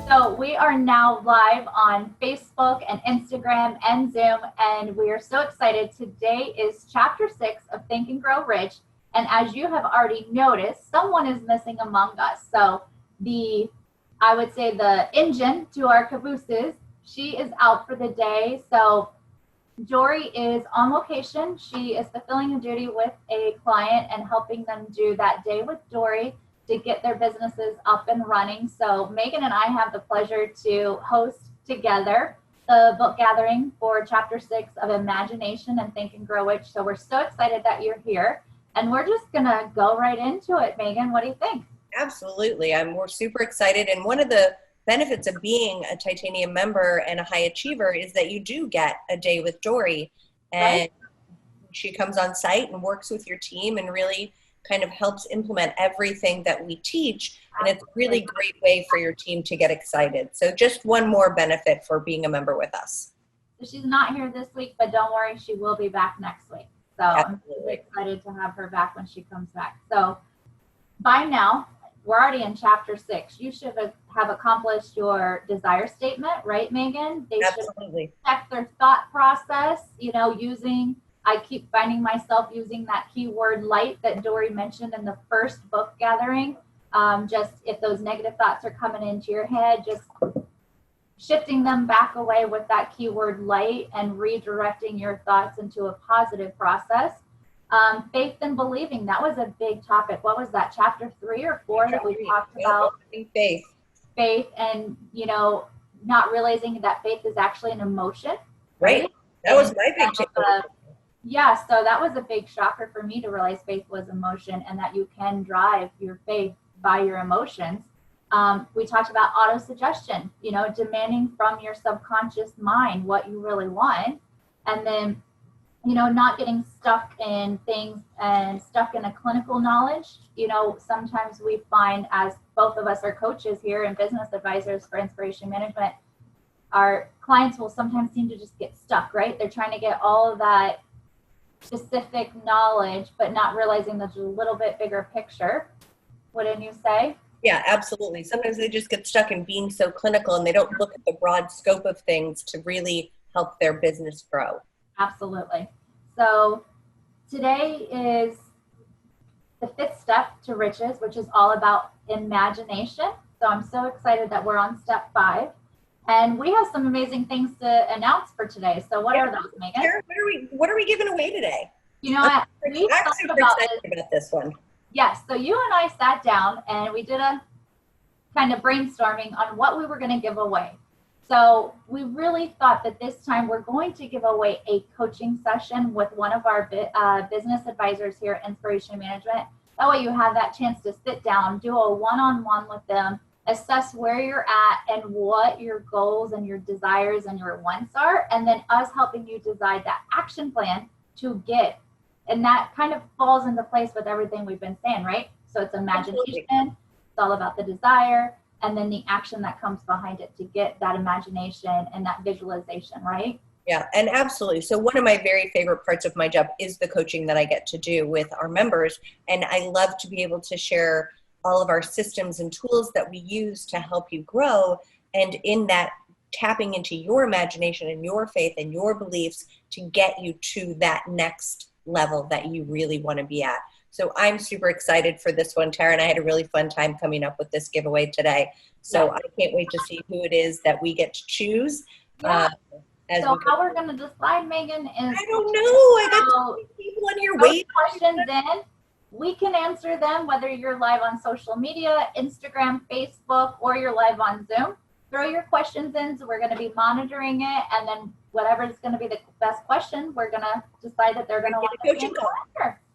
So we are now live on Facebook and Instagram and Zoom, and we are so excited. Today is Chapter 6 of Think and Grow Rich, and as you have already noticed, someone is missing among us. So I would say the engine to our cabooses, she is out for the day. So Dori is on location. She is fulfilling a duty with a client and helping them do that day with Dori to get their businesses up and running. So Meaghan and I have the pleasure to host together the book gathering for Chapter 6 of Imagination and Think and Grow Rich. So we're so excited that you're here, and we're just gonna go right into it. Meaghan, what do you think? Absolutely. We're super excited. And one of the benefits of being a Titanium member and a high achiever is that you do get a day with Dori, and Right. She comes on site and works with your team and really kind of helps implement everything that we teach. And it's a really great way for your team to get excited. So just one more benefit for being a member with us. So she's not here this week, but don't worry, she will be back next week. So I'm really excited to have her back when she comes back. So by now, we're already in Chapter 6. You should have accomplished your desire statement, right, Meaghan? They Absolutely. should check their thought process, I keep finding myself using that keyword light that Dori mentioned in the first book gathering. Just if those negative thoughts are coming into your head, just shifting them back away with that keyword light and redirecting your thoughts into a positive process. Faith and believing, that was a big topic. What was that, Chapter 3 or 4 that we talked about? Faith. Faith and, not realizing that faith is actually an emotion. Right. That was my big takeaway. Yeah, so that was a big shocker for me to realize faith was emotion and that you can drive your faith by your emotions. We talked about auto-suggestion, demanding from your subconscious mind what you really want. And then, not getting stuck in things and stuck in a clinical knowledge. Sometimes we find, as both of us are coaches here and business advisors for InSPAration management, our clients will sometimes seem to just get stuck, right? They're trying to get all of that specific knowledge, but not realizing there's a little bit bigger picture. Wouldn't you say? Yeah, absolutely. Sometimes they just get stuck in being so clinical and they don't look at the broad scope of things to really help their business grow. Absolutely. So today is the 5th step to riches, which is all about imagination. So I'm so excited that we're on step 5. And we have some amazing things to announce for today. So what are those, Meaghan? Karen, what are we giving away today? We talked about this one. Yes. So you and I sat down and we did a kind of brainstorming on what we were going to give away. So we really thought that this time we're going to give away a coaching session with one of our business advisors here at InSPAration Management. That way you have that chance to sit down, do a one-on-one with them, assess where you're at and what your goals and your desires and your wants are, and then us helping you decide that action plan to get. And that kind of falls into place with everything we've been saying, right? So it's imagination, It's all about the desire, and then the action that comes behind it to get that imagination and that visualization, right? Yeah, and absolutely. So one of my very favorite parts of my job is the coaching that I get to do with our members. And I love to be able to share all of our systems and tools that we use to help you grow. And in that, tapping into your imagination and your faith and your beliefs to get you to that next level that you really want to be at. So I'm super excited for this one, Tara, and I had a really fun time coming up with this giveaway today. So I can't wait to see who it is that we get to choose. Yeah. So how we're going to decide, Meaghan, is... I don't know. I got so many people on here waiting. Questions in. We can answer them whether you're live on social media, Instagram, Facebook, or you're live on Zoom. Throw your questions in, so we're going to be monitoring it, and then whatever is going to be the best question, we're going to decide that they're going to want to coaching call.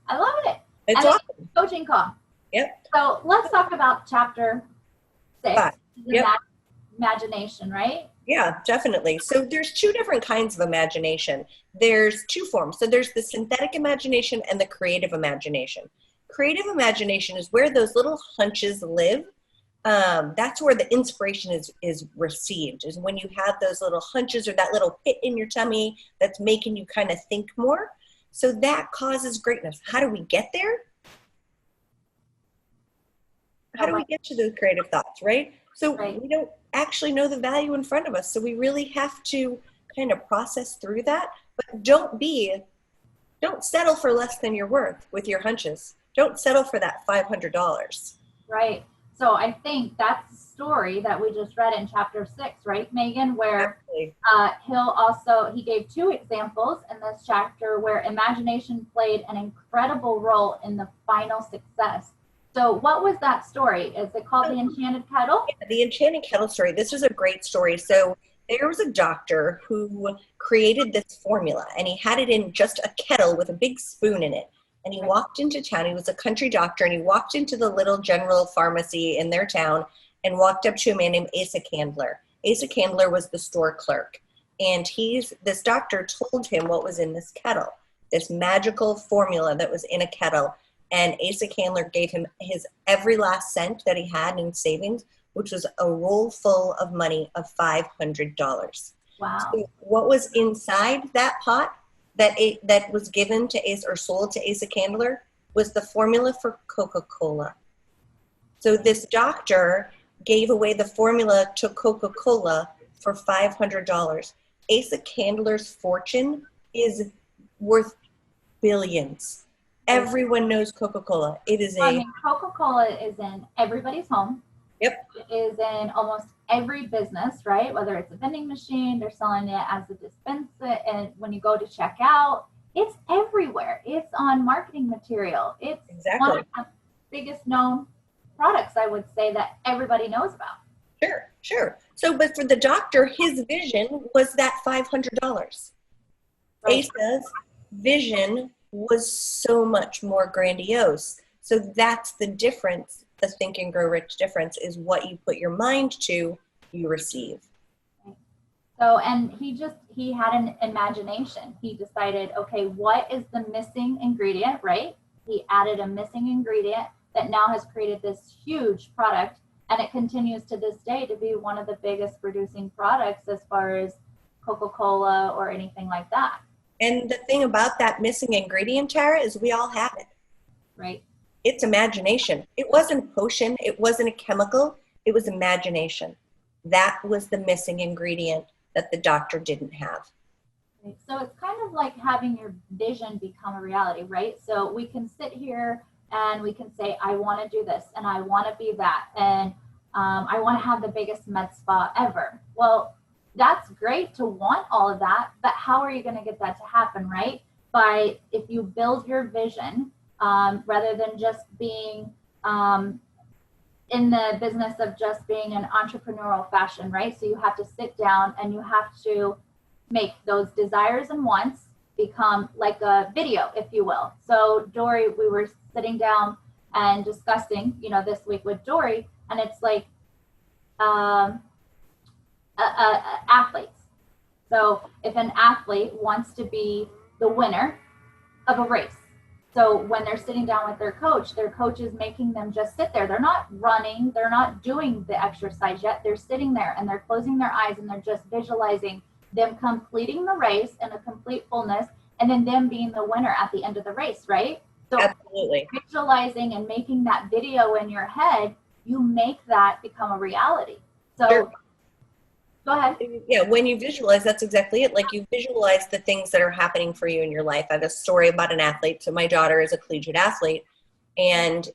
I love it. It's awesome. Coaching call. Yep. So let's talk about Chapter 6. Yep. Imagination, right? Yeah, definitely. So there's 2 different kinds of imagination. There's 2 forms. So there's the synthetic imagination and the creative imagination. Creative imagination is where those little hunches live. That's where the inspiration is received, is when you have those little hunches or that little pit in your tummy that's making you kind of think more. So that causes greatness. How do we get there? How do we get to those creative thoughts, right? So Right. we don't actually know the value in front of us. So we really have to kind of process through that. But don't settle for less than you're worth with your hunches. Don't settle for that $500. Right. So I think that's the story that we just read in chapter 6, right, Meaghan, where he gave 2 examples in this chapter where imagination played an incredible role in the final success. So what was that story? Is it called The Enchanted Kettle? Yeah, the Enchanted Kettle story. This is a great story. So there was a doctor who created this formula, and he had it in just a kettle with a big spoon in it. And he walked into town. He was a country doctor, and he walked into the little general pharmacy in their town and walked up to a man named Asa Candler. Asa Candler was the store clerk. And this doctor told him what was in this kettle, this magical formula that was in a kettle. And Asa Candler gave him his every last cent that he had in savings, which was a roll full of money of $500. Wow. So what was inside that pot that was given to Asa, or sold to Asa Candler, was the formula for Coca-Cola. So this doctor gave away the formula to Coca-Cola for $500. Asa Candler's fortune is worth billions. Everyone knows Coca-Cola. It is Coca-Cola is in everybody's home. Yep. It is in almost every business, right? Whether it's a vending machine, they're selling it as a dispenser, and when you go to check out, it's everywhere. It's on marketing material. It's one of the biggest known products, I would say, that everybody knows about. Sure. So, but for the doctor, his vision was that $500. Right. Asa's vision was so much more grandiose. So that's the difference. The Think and Grow Rich difference is what you put your mind to, you receive. So, and he had an imagination. He decided, okay, what is the missing ingredient, right? He added a missing ingredient that now has created this huge product, and it continues to this day to be one of the biggest producing products as far as Coca-Cola or anything like that. And the thing about that missing ingredient, Tara, is we all have it. Right. It's imagination. It wasn't a potion. It wasn't a chemical. It was imagination. That was the missing ingredient that the doctor didn't have. Right. So it's kind of like having your vision become a reality, right? So we can sit here and we can say, I want to do this and I want to be that. And I want to have the biggest med spa ever. Well, that's great to want all of that, but how are you going to get that to happen, right? If you build your vision, rather than just being in the business of just being an entrepreneurial fashion, right? So you have to sit down and you have to make those desires and wants become like a video, if you will. So Dori, we were sitting down and discussing, this week with Dori, and it's like athletes. So if an athlete wants to be the winner of a race, so when they're sitting down with their coach is making them just sit there. They're not running. They're not doing the exercise yet. They're sitting there and they're closing their eyes and they're just visualizing them completing the race in a complete fullness and then them being the winner at the end of the race, right? So absolutely. Visualizing and making that video in your head, you make that become a reality. So sure. Go ahead. Yeah, when you visualize, that's exactly it. Like you visualize the things that are happening for you in your life. I have a story about an athlete. So my daughter is a collegiate athlete. And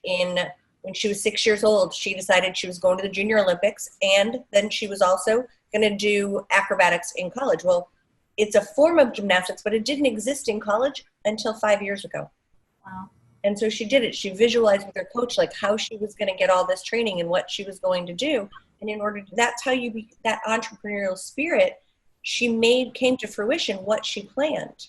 when she was 6 years old, she decided she was going to the Junior Olympics. And then she was also going to do acrobatics in college. Well, it's a form of gymnastics, but it didn't exist in college until 5 years ago. Wow. And so she did it. She visualized with her coach, like how she was going to get all this training and what she was going to do. And in order to, that's how you be that entrepreneurial spirit, came to fruition what she planned.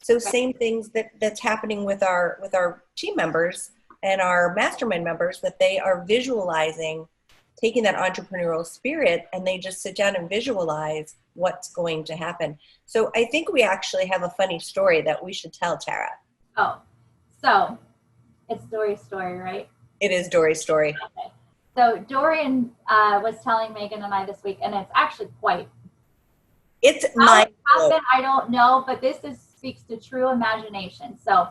So same things that's happening with our team members and our mastermind members, that they are visualizing, taking that entrepreneurial spirit, and they just sit down and visualize what's going to happen. So I think we actually have a funny story that we should tell, Tara. Oh, so it's Dori's story, right? It is Dori's story. Okay. So Dorian was telling Meaghan and I this week, and it's actually It's how it happened, I don't know, but this speaks to true imagination. So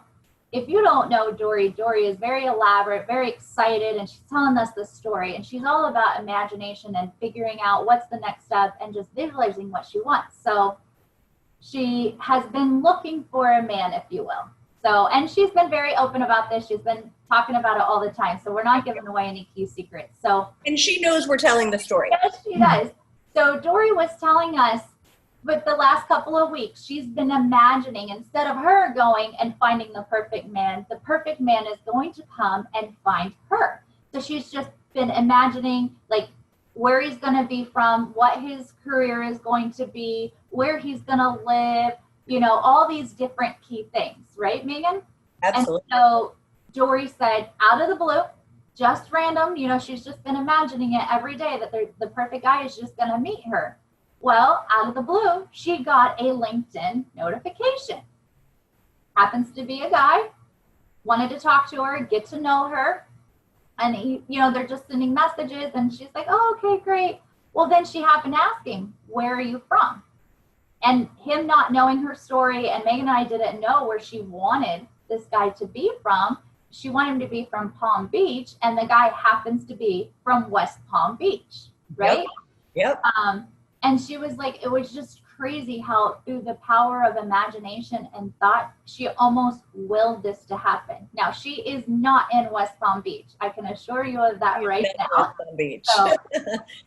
if you don't know Dori, Dori is very elaborate, very excited, and she's telling us the story. And she's all about imagination and figuring out what's the next step and just visualizing what she wants. So she has been looking for a man, if you will. So, and she's been very open about this. She's been talking about it all the time. So we're not giving away any key secrets. So, and she knows we're telling the story. Yes, she does. So Dori was telling us, with the last couple of weeks, she's been imagining, instead of her going and finding the perfect man is going to come and find her. So she's just been imagining like where he's going to be from, what his career is going to be, where he's going to live, you know, all these different key things, right, Meaghan? Absolutely. And so Dori said, out of the blue, just random, you know, she's just been imagining it every day that the perfect guy is just going to meet her. Well, out of the blue, she got a LinkedIn notification. Happens to be a guy, wanted to talk to her, get to know her. And, he, you know, they're just sending messages and she's like, oh, okay, great. Well, then she happened to ask him, where are you from? And him not knowing her story, and Meaghan and I didn't know where she wanted this guy to be from. She wanted him to be from Palm Beach, and the guy happens to be from West Palm Beach, right? Yep. And she was like, it was just crazy how through the power of imagination and thought, she almost willed this to happen. Now, she is not in West Palm Beach. I can assure you of that right now. West Palm Beach. So,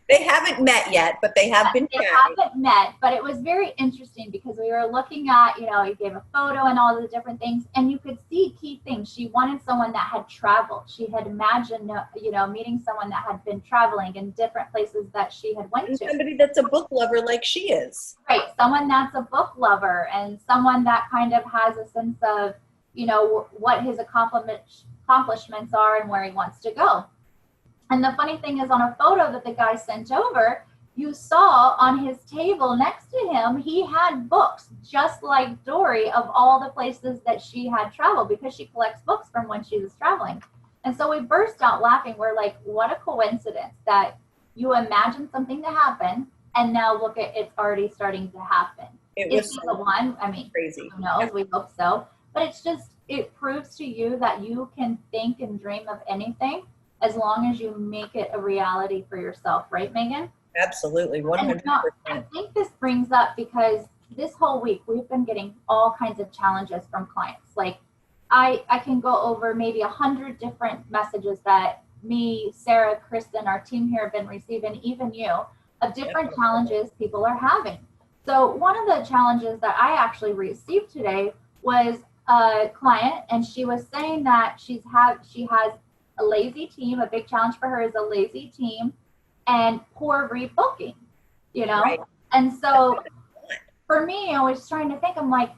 they haven't met yet, but they have been chatting. They haven't met, but it was very interesting because we were looking at, you know, he gave a photo and all the different things, and you could see key things. She wanted someone that had traveled. She had imagined, you know, meeting someone that had been traveling in different places that she had went to. Somebody that's a book lover like she is. Right. Someone that's a book lover and someone that kind of has a sense of, you know, what his accomplishments are and where he wants to go. And the funny thing is, on a photo that the guy sent over, you saw on his table next to him, he had books just like Dori of all the places that she had traveled, because she collects books from when she was traveling. And so we burst out laughing. We're like, what a coincidence that you imagine something to happen and now look at it's already starting to happen. It was so the one, I mean, crazy. Who knows? We hope so. But it's just, it proves to you that you can think and dream of anything as long as you make it a reality for yourself. Right, Meaghan? Absolutely, 100%. I think this brings up, because this whole week we've been getting all kinds of challenges from clients. Like I can go over maybe 100 different messages that me, Sarah, Kristen, our team here have been receiving, even you, of different challenges people are having. So one of the challenges that I actually received today was a client, and she was saying that she has a lazy team. A big challenge for her is a lazy team and poor rebooking, you know? Right. And so for me, I was trying to think, I'm like,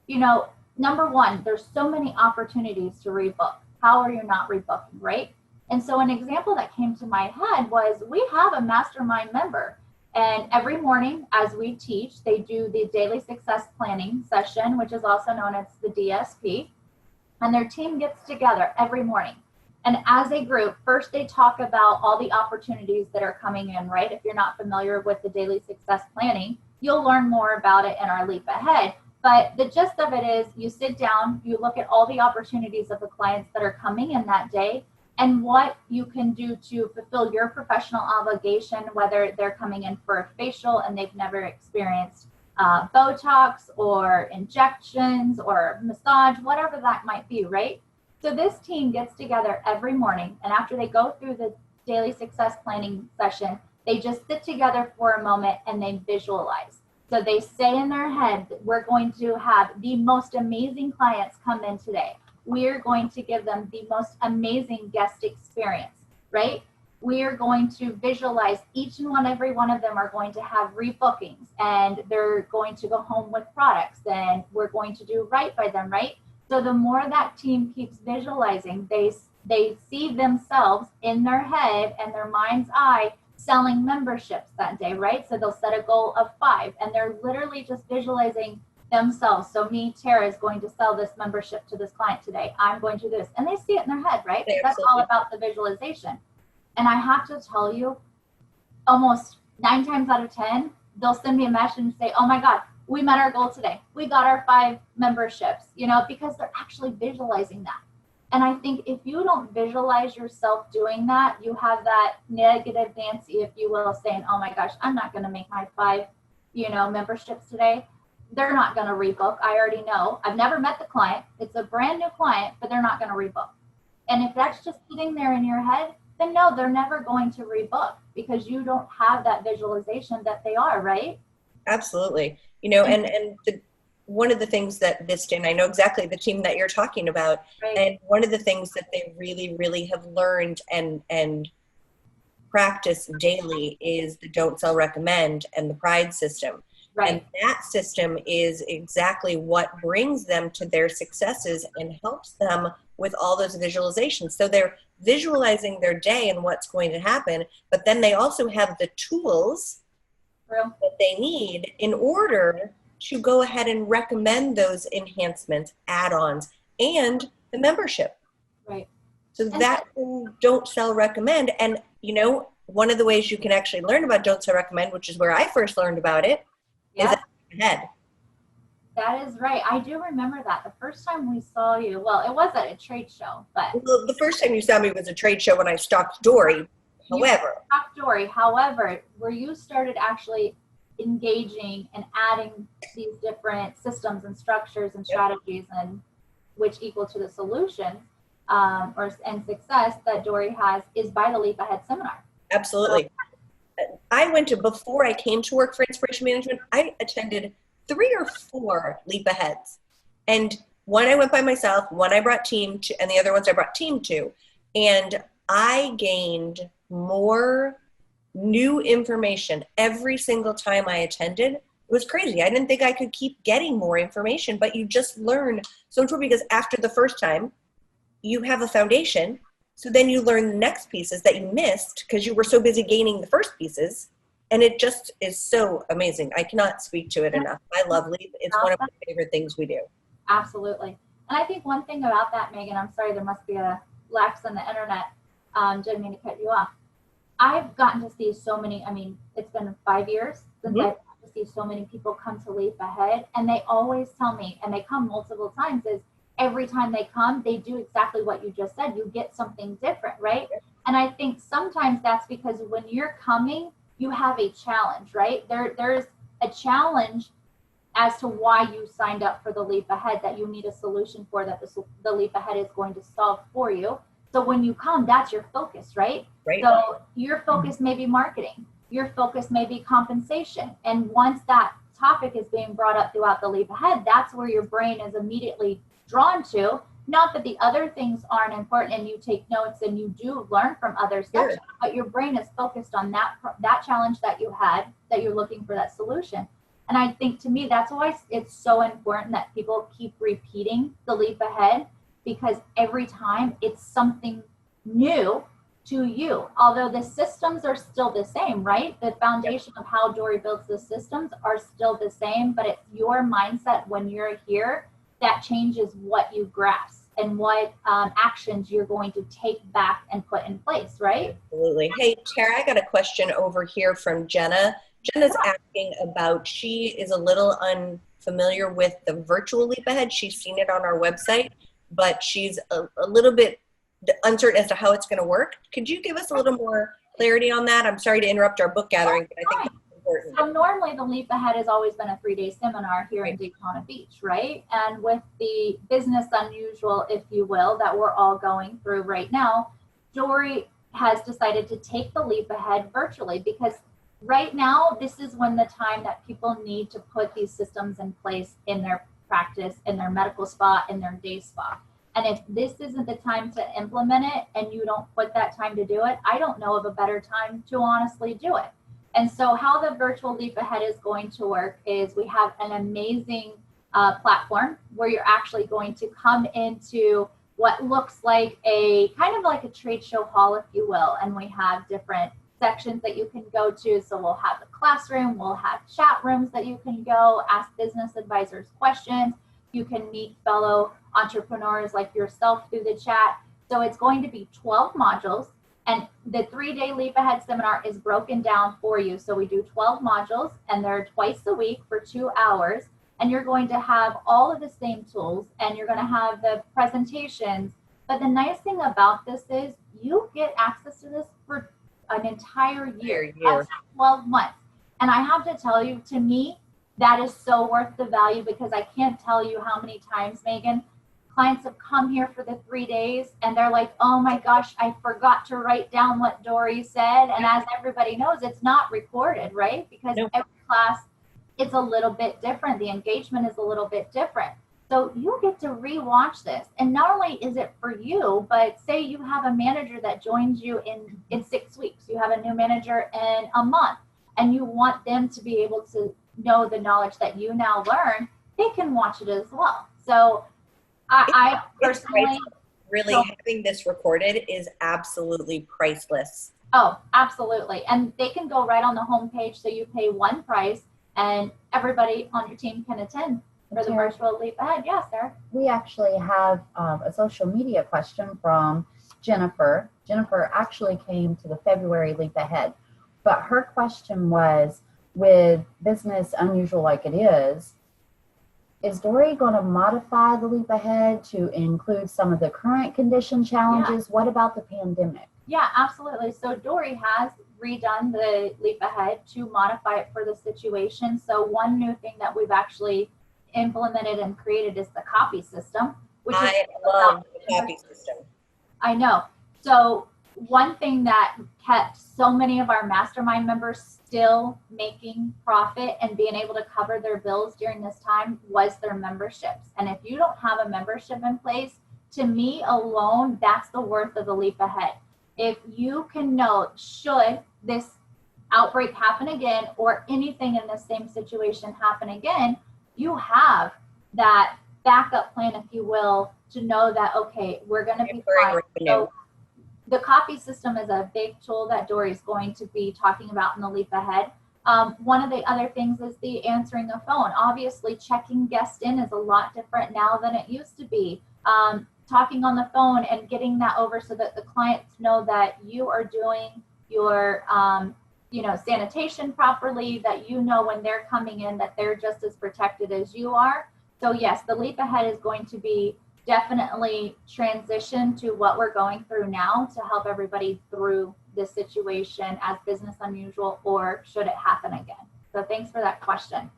you know, number one, there's so many opportunities to rebook. How are you not rebooking, right? And so an example that came to my head was, we have a mastermind member, and every morning as we teach, they do the daily success planning session, which is also known as the DSP, and their team gets together every morning. And as a group, first they talk about all the opportunities that are coming in, right? If you're not familiar with the daily success planning, you'll learn more about it in our Leap Ahead. But the gist of it is, you sit down, you look at all the opportunities of the clients that are coming in that day, and what you can do to fulfill your professional obligation, whether they're coming in for a facial and they've never experienced Botox or injections or massage, whatever that might be, right? So this team gets together every morning, and after they go through the daily success planning session, they just sit together for a moment and they visualize. So they say in their head, we're going to have the most amazing clients come in today. We're going to give them the most amazing guest experience, right? We are going to visualize each and every one of them are going to have rebookings, and they're going to go home with products, and we're going to do right by them, right? So the more that team keeps visualizing, they see themselves in their head and their mind's eye selling memberships that day, right? So they'll set a goal of 5, and they're literally just visualizing themselves. So me, Tara, is going to sell this membership to this client today. I'm going to do this. And they see it in their head, right? That's all about the visualization. And I have to tell you, almost 9 times out of 10, they'll send me a message and say, oh my God, we met our goal today. We got our 5 memberships, you know, because they're actually visualizing that. And I think if you don't visualize yourself doing that, you have that negative Nancy, if you will, saying, oh my gosh, I'm not going to make my 5, you know, memberships today. They're not going to rebook. I already know. I've never met the client. It's a brand new client, but they're not going to rebook. And if that's just sitting there in your head, then no, they're never going to rebook because you don't have that visualization that they are, right? Absolutely. You know, one of the things that this team, I know exactly the team that you're talking about, right. And one of the things that they really, really have learned and practice daily is the don't sell, recommend and the pride system. Right. And that system is exactly what brings them to their successes and helps them with all those visualizations. So they're visualizing their day and what's going to happen, but then they also have the tools that they need in order to go ahead and recommend those enhancements, add-ons, and the membership. Right. So that's don't sell, recommend. And, you know, one of the ways you can actually learn about don't sell, recommend, which is where I first learned about it, is at the head. That is right. I do remember that. The first time we saw you, well, it was at a trade show, but. Well, the first time you saw me was a trade show when I stalked Dori. However, where you started actually engaging and adding these different systems and structures and strategies and which equal to the solution and success that Dori has is by the Leap Ahead seminar. Absolutely. I went to, before I came to work for InSPAration Management, I attended 3 or 4 Leap Aheads. And one I went by myself, one I brought team to, and the other ones I brought team to. And I gained more new information every single time I attended. It was crazy. I didn't think I could keep getting more information, but you just learn so much more because after the first time, you have a foundation. So then you learn the next pieces that you missed because you were so busy gaining the first pieces. And it just is so amazing. I cannot speak to it enough. I love Leap. It's one of my favorite things we do. Absolutely. And I think one thing about that, Meaghan, I'm sorry, there must be a lapse in the internet. Didn't mean to cut you off. I've gotten to see so many, I mean, it's been 5 years since I've gotten to see so many people come to Leap Ahead. And they always tell me, and they come multiple times, is every time they come, they do exactly what you just said. You get something different, right? And I think sometimes that's because when you're coming, you have a challenge, right? There's a challenge as to why you signed up for the Leap Ahead that you need a solution for, that the Leap Ahead is going to solve for you. So when you come, that's your focus, right? Right. So your focus may be marketing. Your focus may be compensation. And once that topic is being brought up throughout the Leap Ahead, that's where your brain is immediately drawn to. Not that the other things aren't important and you take notes and you do learn from other sections, but your brain is focused on that challenge that you had, that you're looking for that solution. And I think, to me, that's why it's so important that people keep repeating the Leap Ahead, because every time it's something new to you. Although the systems are still the same, right? The foundation of how Dori builds the systems are still the same, but it's your mindset when you're here that changes what you grasp and what actions you're going to take back and put in place, right? Absolutely. Hey, Tara, I got a question over here from Jenna. Jenna's asking about, she is a little unfamiliar with the virtual Leap Ahead. She's seen it on our website, but she's a little bit uncertain as to how it's going to work. Could you give us a little more clarity on that? I'm sorry to interrupt our book gathering, but I think that's important. So normally the Leap Ahead has always been a 3-day seminar here in Daytona Beach, right? And with the business unusual, if you will, that we're all going through right now, Dori has decided to take the Leap Ahead virtually, because right now, this is when the time that people need to put these systems in place in their practice, in their medical spa, in their day spa. And if this isn't the time to implement it and you don't put that time to do it, I don't know of a better time to honestly do it. And so how the virtual Leap Ahead is going to work is we have an amazing platform where you're actually going to come into what looks like a kind of like a trade show hall, if you will. And we have different sections that you can go to. So we'll have the classroom, we'll have chat rooms that you can go ask business advisors questions. You can meet fellow entrepreneurs like yourself through the chat. So it's going to be 12 modules. And the 3-day Leap Ahead seminar is broken down for you. So we do 12 modules, and they're twice a week for 2 hours. And you're going to have all of the same tools, and you're going to have the presentations. But the nice thing about this is you get access to this for an entire year. That's 12 months. And I have to tell you, to me, that is so worth the value, because I can't tell you how many times, Meaghan, clients have come here for the 3 days and they're like, oh my gosh, I forgot to write down what Dori said. And as everybody knows, it's not recorded, right? Because every class is a little bit different. The engagement is a little bit different. So you get to rewatch this. And not only is it for you, but say you have a manager that joins you in 6 weeks. You have a new manager in a month, and you want them to be able to know the knowledge that you now learn, they can watch it as well. So I personally really having this recorded is absolutely priceless. Oh, absolutely. And they can go right on the homepage. So you pay one price and everybody on your team can attend for the virtual Leap Ahead. Yes, Sarah. We actually have a social media question from Jennifer. Jennifer actually came to the February Leap Ahead, but her question was, with business unusual like it is Dori going to modify the Leap Ahead to include some of the current condition challenges? Yeah. What about the pandemic? Yeah, absolutely. So Dori has redone the Leap Ahead to modify it for the situation. So one new thing that we've actually implemented and created is the copy system, which I love the copy system. I know. So one thing that kept so many of our mastermind members still making profit and being able to cover their bills during this time was their memberships. And if you don't have a membership in place, to me alone, that's the worth of the Leap Ahead. If you can know, should this outbreak happen again, or anything in the same situation happen again, you have that backup plan, if you will, to know that, okay, we're going to be fine. So the copy system is a big tool that Dori is going to be talking about in the Leap Ahead. One of the other things is the answering the phone. Obviously, checking guests in is a lot different now than it used to be. Talking on the phone and getting that over so that the clients know that you are doing your sanitation properly, that you know when they're coming in that they're just as protected as you are. So yes, the Leap Ahead is going to be definitely transition to what we're going through now to help everybody through this situation as business unusual, or should it happen again? So thanks for that question.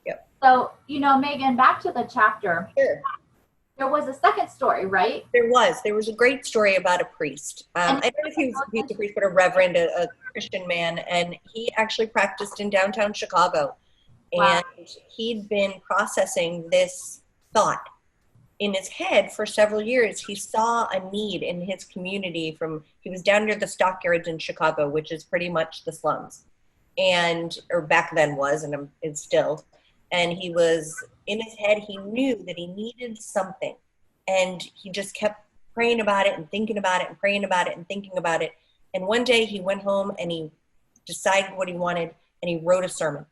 Yep. So, Meaghan, back to the chapter. Sure. There was a second story, right? There was a great story about a priest. I don't know if he's a priest, but a reverend, a Christian man, and he actually practiced in downtown Chicago. Wow. And he'd been processing this thought in his head for several years. He saw a need in his community. He was down near the stockyards in Chicago, which is pretty much the slums, or back then was, and it's still. And he was in his head, he knew that he needed something, and he just kept praying about it and thinking about it and praying about it and thinking about it. And one day he went home and he decided what he wanted, and he wrote a sermon,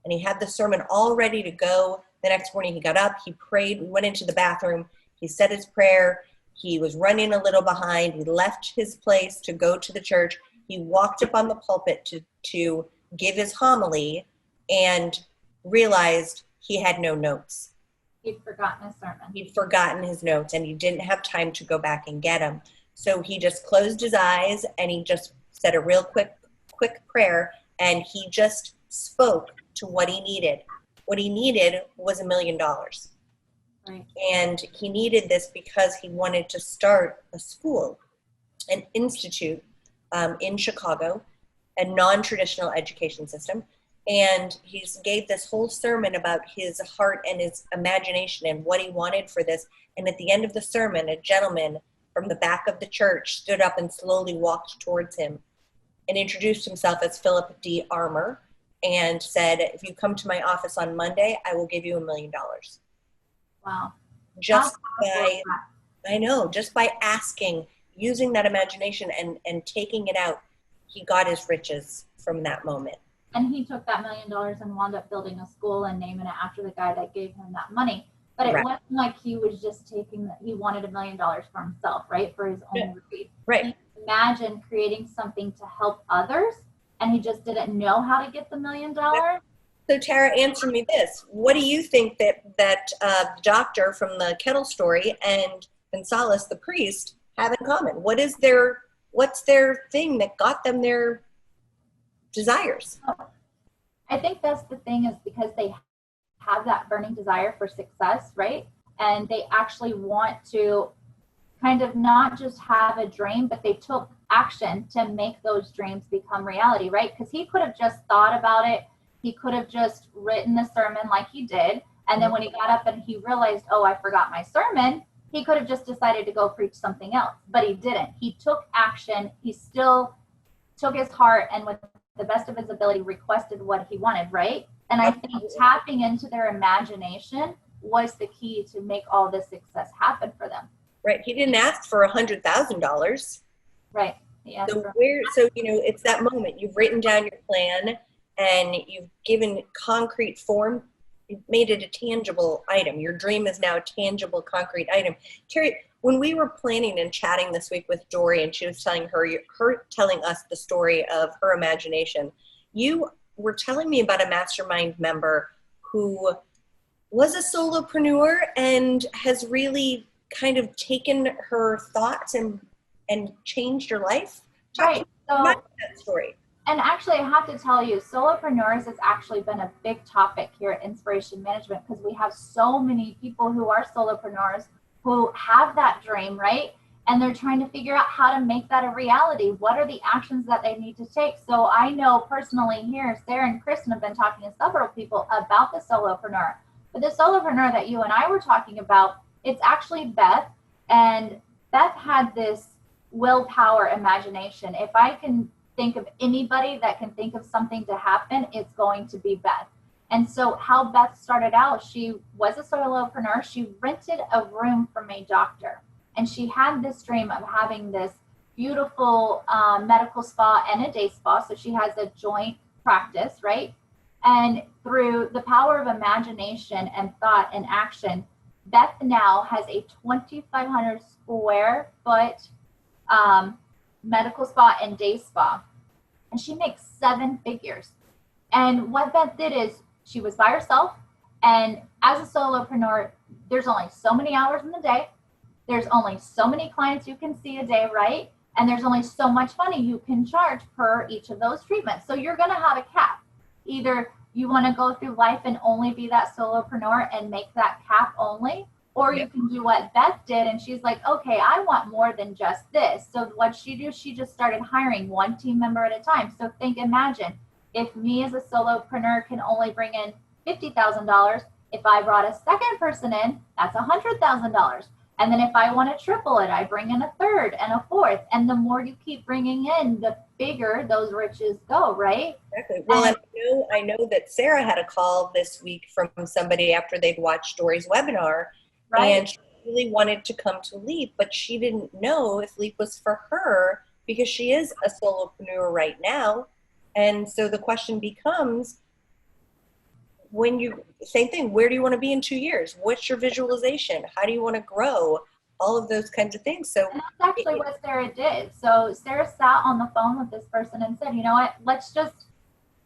and he had the sermon all ready to go. The next morning he got up, he prayed, we went into the bathroom, he said his prayer, he was running a little behind, he left his place to go to the church, he walked up on the pulpit to give his homily, and realized he had no notes. He'd forgotten his sermon. He'd forgotten his notes, and he didn't have time to go back and get them. So he just closed his eyes and he just said a real quick prayer, and he just spoke to what he needed. What he needed was $1 million. Right. And he needed this because he wanted to start a school, an institute in Chicago, a non-traditional education system. And he gave this whole sermon about his heart and his imagination and what he wanted for this. And at the end of the sermon, a gentleman from the back of the church stood up and slowly walked towards him and introduced himself as Philip D. Armour, and said, if you come to my office on Monday, I will give you $1 million. Wow. Just by asking, using that imagination and taking it out, he got his riches from that moment. And he took that $1 million and wound up building a school and naming it after the guy that gave him that money. But it wasn't like he was just he wanted $1 million for himself, right? For his own greed. Right. He imagined creating something to help others, and he just didn't know how to get the $1 million. So Tara, answer me this. What do you think that doctor from the kettle story and Gonzalez, the priest, have in common? What's their thing that got them their desires? I think that's the thing, is because they have that burning desire for success, right? And they actually want to kind of not just have a dream, but they took action to make those dreams become reality, right? Because he could have just thought about it. He could have just written the sermon like he did. And then when he got up and he realized, oh, I forgot my sermon, he could have just decided to go preach something else. But he didn't. He took action. He still took his heart and with the best of his ability requested what he wanted, right? And I think tapping into their imagination was the key to make all this success happen for them. Right. He didn't ask for $100,000. Right. Yeah. So it's that moment. You've written down your plan and you've given concrete form. You've made it a tangible item. Your dream is now a tangible, concrete item. Terry, when we were planning and chatting this week with Dori, and she was telling telling us the story of her imagination, you were telling me about a mastermind member who was a solopreneur and has really kind of taken her thoughts and changed her life. Right. So that story. And actually, I have to tell you, solopreneurs has actually been a big topic here at InSPAration Management, because we have so many people who are solopreneurs who have that dream, right? And they're trying to figure out how to make that a reality. What are the actions that they need to take? So I know personally here, Sarah and Kristen have been talking to several people about the solopreneur. But the solopreneur that you and I were talking about, it's actually Beth. And Beth had this willpower imagination. If I can think of anybody that can think of something to happen, it's going to be Beth. And so how Beth started out, she was a solopreneur. She rented a room from a doctor. And she had this dream of having this beautiful medical spa and a day spa. So she has a joint practice, right? And through the power of imagination and thought and action, Beth now has a 2,500 square foot medical spa and day spa. And she makes 7 figures. And what Beth did is she was by herself. And as a solopreneur, there's only so many hours in the day. There's only so many clients you can see a day, right? And there's only so much money you can charge per each of those treatments. So you're going to have a cap. Either you want to go through life and only be that solopreneur and make that cap only, or you can do what Beth did. And she's like, okay, I want more than just this. So what she do, she just started hiring one team member at a time. So imagine if me as a solopreneur can only bring in $50,000, if I brought a second person in, that's $100,000. And then if I want to triple it, I bring in a third and a fourth. And the more you keep bringing in, the bigger those riches go, right? Exactly. Well, I know that Sarah had a call this week from somebody after they'd watched Dori's webinar. Right. And she really wanted to come to LEAP, but she didn't know if LEAP was for her because she is a solopreneur right now. And so the question becomes, same thing, where do you want to be in 2 years? What's your visualization? How do you want to grow? All of those kinds of things. So and that's actually what Sarah did. So Sarah sat on the phone with this person and said, you know what, let's just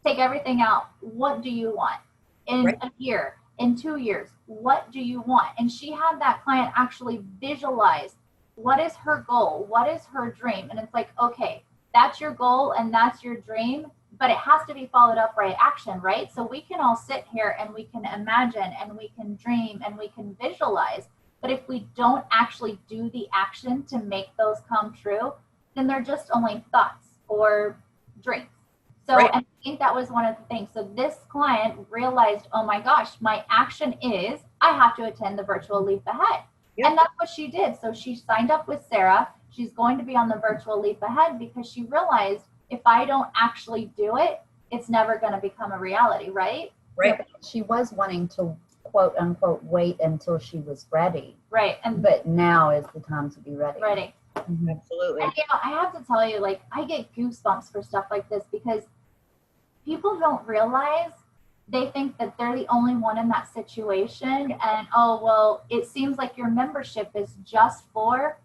take everything out. What do you want in a year, in 2 years? What do you want? And she had that client actually visualize what is her goal? What is her dream? And it's like, okay, that's your goal and that's your dream, but it has to be followed up by action, right? So we can all sit here and we can imagine and we can dream and we can visualize. But if we don't actually do the action to make those come true, then they're just only thoughts or dreams. So I think that was one of the things. So this client realized, oh my gosh, my action is I have to attend the virtual Leap Ahead. Yep. And that's what she did. So she signed up with Sarah. She's going to be on the virtual Leap Ahead because she realized if I don't actually do it, it's never going to become a reality, right? Right. She was wanting to quote unquote wait until she was ready. Right. But now is the time to be ready. Ready. Mm-hmm. Absolutely. And I have to tell you, like, I get goosebumps for stuff like this because people don't realize, they think that they're the only one in that situation. And, oh, well, it seems like your membership is just for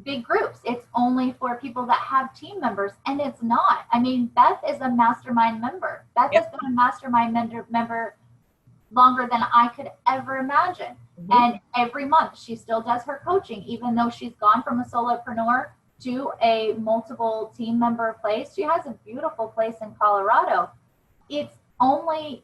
big groups. It's only for people that have team members, and it's not. I mean, Beth is a mastermind member. Beth has been a mastermind member longer than I could ever imagine. And every month she still does her coaching, even though she's gone from a solopreneur to a multiple team member place. She has a beautiful place in Colorado. It's only,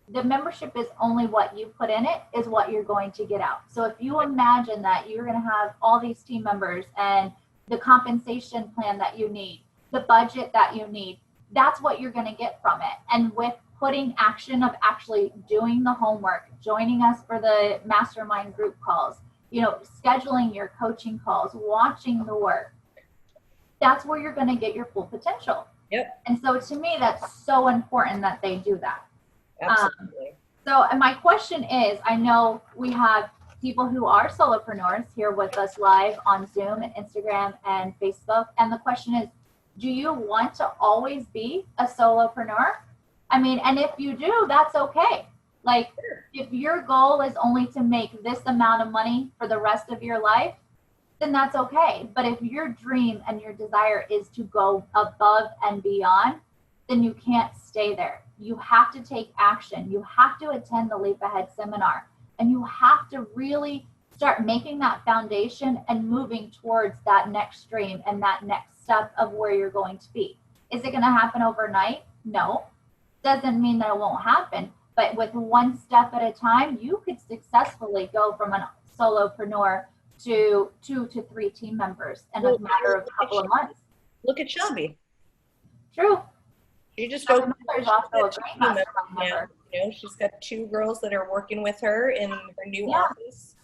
the membership is only what you put in it is what you're going to get out. So if you imagine that you're going to have all these team members and the compensation plan that you need, the budget that you need, that's what you're going to get from it. And with putting action of actually doing the homework, joining us for the mastermind group calls, you know, scheduling your coaching calls, watching the work, that's where you're going to get your full potential. Yep. And so to me, that's so important that they do that. Absolutely. And my question is, I know we have people who are solopreneurs here with us live on Zoom and Instagram and Facebook. And the question is, do you want to always be a solopreneur? I mean, and if you do, that's okay. Like, if your goal is only to make this amount of money for the rest of your life, then that's okay. But if your dream and your desire is to go above and beyond, then you can't stay there. You have to take action. You have to attend the Leap Ahead seminar, and you have to really start making that foundation and moving towards that next dream and that next step of where you're going to be. Is it going to happen overnight? No. Doesn't mean that it won't happen, but with one step at a time, you could successfully go from a solopreneur to 2 to 3 team members in a matter of a couple of months. Look at Shelby. True. She just My goes. mother's also a great mastermind member. You know, she's got 2 girls that are working with her in her new Yeah. office.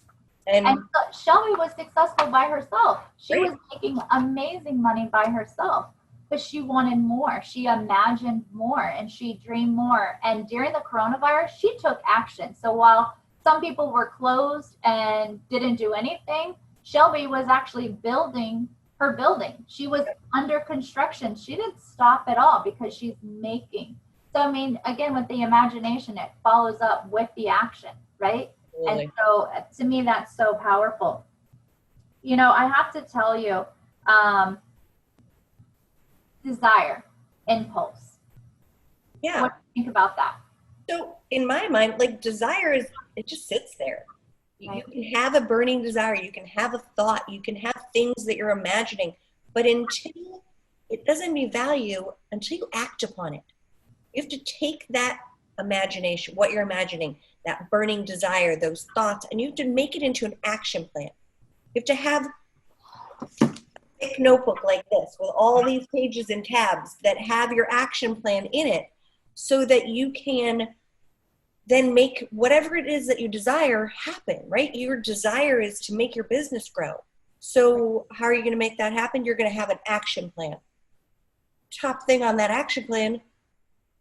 And Shelby was successful by herself. She Right. was making amazing money by herself, but she wanted more. She imagined more and she dreamed more. And during the coronavirus, she took action. So while some people were closed and didn't do anything, Shelby was actually building her building. She was under construction. She didn't stop at all because she's making. So, I mean, again, with the imagination, it follows up with the action, right? Absolutely. And so to me, that's so powerful. You know, I have to tell you, desire, impulse. Yeah. What do you think about that? So in my mind, like, desire is, it just sits there. Right. You can have a burning desire. You can have a thought. You can have things that you're imagining. But until it doesn't be value, until you act upon it, you have to take that imagination, what you're imagining, that burning desire, those thoughts, and you have to make it into an action plan. You have to have a thick notebook like this with all these pages and tabs that have your action plan in it so that you can then make whatever it is that you desire happen, right? Your desire is to make your business grow. So how are you going to make that happen? You're going to have an action plan. Top thing on that action plan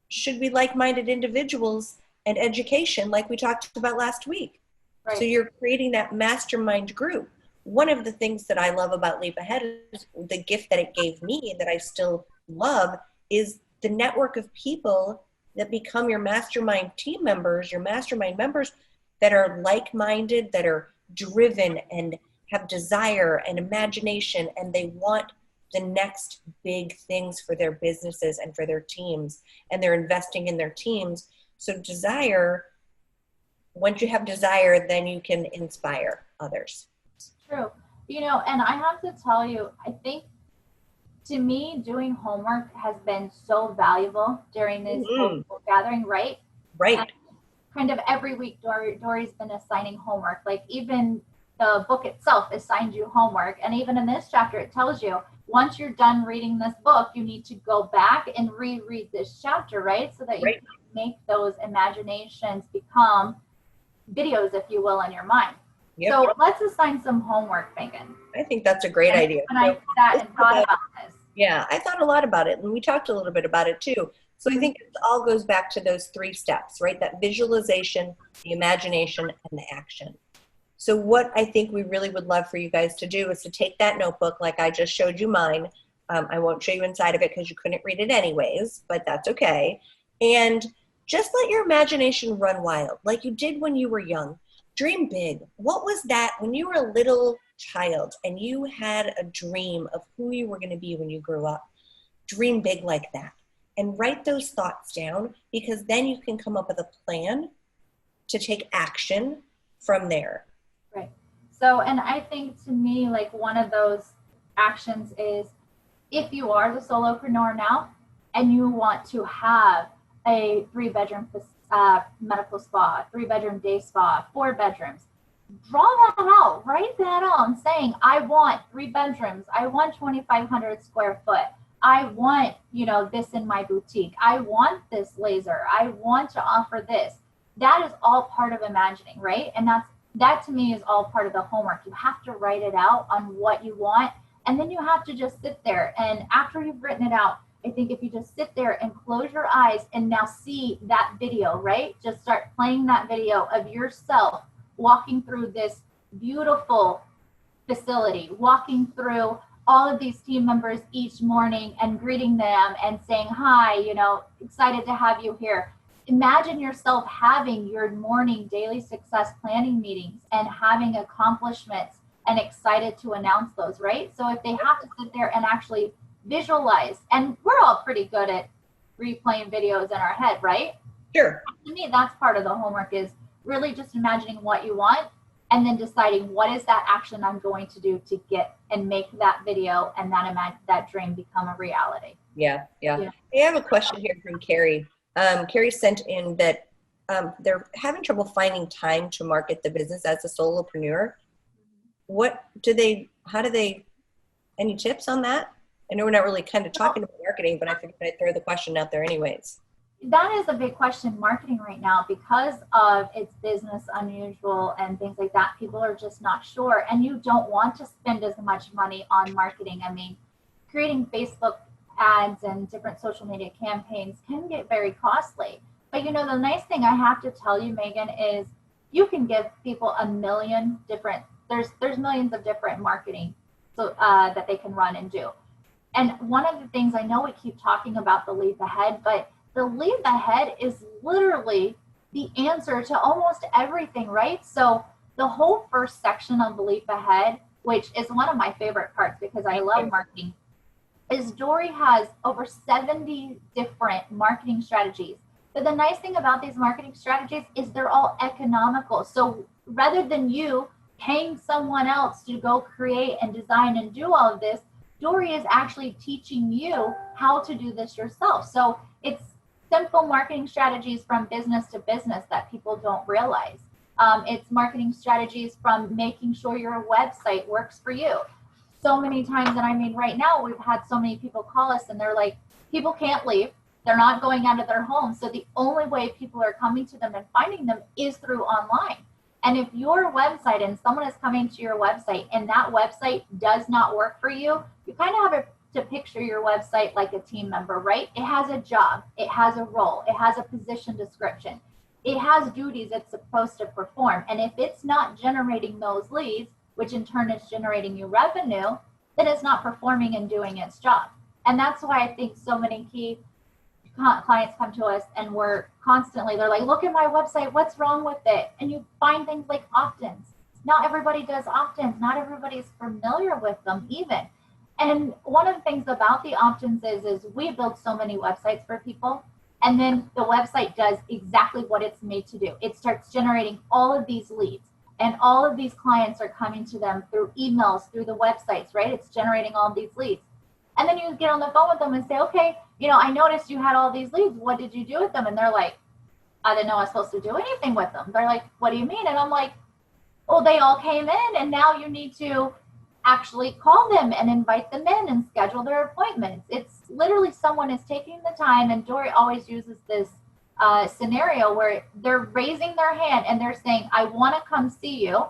should be like-minded individuals and education, like we talked about last week. Right. So you're creating that mastermind group. One of the things that I love about Leap Ahead is the gift that it gave me that I still love is the network of people that become your mastermind team members, your mastermind members that are like-minded, that are driven and have desire and imagination, and they want the next big things for their businesses and for their teams, and they're investing in their teams. So desire, once you have desire, then you can inspire others. True. You know, and I have to tell you, I think to me, doing homework has been so valuable during this gathering, right? Right. And kind of every week, Dori's been assigning homework. Like even the book itself assigned you homework. And even in this chapter, it tells you, once you're done reading this book, you need to go back and reread this chapter, right? So that you can make those imaginations become videos, if you will, in your mind. Yep. So let's assign some homework, Meaghan. I think that's a great idea. When I sat and thought about this. Yeah, I thought a lot about it, and we talked a little bit about it too. So I think it all goes back to those 3 steps, right? That visualization, the imagination, and the action. So what I think we really would love for you guys to do is to take that notebook, like I just showed you mine. I won't show you inside of it because you couldn't read it anyways, but that's okay. And just let your imagination run wild, like you did when you were young. Dream big. What was that when you were a little child and you had a dream of who you were going to be when you grew up, dream big like that and write those thoughts down, because then you can come up with a plan to take action from there. Right. So, and I think to me, like one of those actions is if you are the solopreneur now and you want to have a 3-bedroom medical spa, 3-bedroom day spa, 4 bedrooms, draw that out, write that out, saying, I want 3 bedrooms, I want 2,500 square foot, I want, this in my boutique, I want this laser, I want to offer this. That is all part of imagining, right? And that to me is all part of the homework. You have to write it out on what you want, and then you have to just sit there. And after you've written it out, I think if you just sit there and close your eyes and now see that video, right? Just start playing that video of yourself walking through this beautiful facility, walking through all of these team members each morning and greeting them and saying, hi, excited to have you here. Imagine yourself having your morning daily success planning meetings and having accomplishments and excited to announce those, right? So if they have to sit there and actually visualize, and we're all pretty good at replaying videos in our head, right? Sure. To me, that's part of the homework, is really just imagining what you want and then deciding what is that action I'm going to do to get and make that video and that dream become a reality. Yeah. I have a question here from Carrey. Carrey sent in that they're having trouble finding time to market the business as a solopreneur. Any tips on that? I know we're not really kind of talking about marketing, but I figured I'd throw the question out there anyways. That is a big question, marketing right now, because of its business unusual and things like that. People are just not sure, and you don't want to spend as much money on marketing. I mean, creating Facebook ads and different social media campaigns can get very costly. But the nice thing I have to tell you, Meaghan, is you can give people a million different, there's millions of different marketing that they can run and do. And one of the things, I know we keep talking about the leap ahead, but the leap ahead is literally the answer to almost everything, right? So the whole first section of the leap ahead, which is one of my favorite parts because I love marketing, is Dori has over 70 different marketing strategies. But the nice thing about these marketing strategies is they're all economical. So rather than you paying someone else to go create and design and do all of this, Dori is actually teaching you how to do this yourself. So it's simple marketing strategies from business to business that people don't realize. It's marketing strategies from making sure your website works for you. So many times, and I mean, right now, we've had so many people call us and they're like, people can't leave. They're not going out of their home. So the only way people are coming to them and finding them is through online. And if your website and someone is coming to your website and that website does not work for you, you kind of have to picture your website like a team member, right? It has a job, it has a role, it has a position description, it has duties it's supposed to perform. And if it's not generating those leads, which in turn is generating you revenue, then it's not performing and doing its job. And that's why I think so many key clients come to us and they're like, look at my website, what's wrong with it? And you find things like opt-ins. Not everybody does opt-ins. Not everybody's familiar with them even. And one of the things about the opt-ins is we build so many websites for people, and then the website does exactly what it's made to do. It starts generating all of these leads, and all of these clients are coming to them through emails, through the websites, right? It's generating all of these leads. And then you get on the phone with them and say, okay, I noticed you had all these leads. What did you do with them? And they're like, I didn't know I was supposed to do anything with them. They're like, what do you mean? And I'm like, well, they all came in, and now you need to actually call them and invite them in and schedule their appointments. It's literally someone is taking the time, and Dori always uses this scenario where they're raising their hand and they're saying, I want to come see you.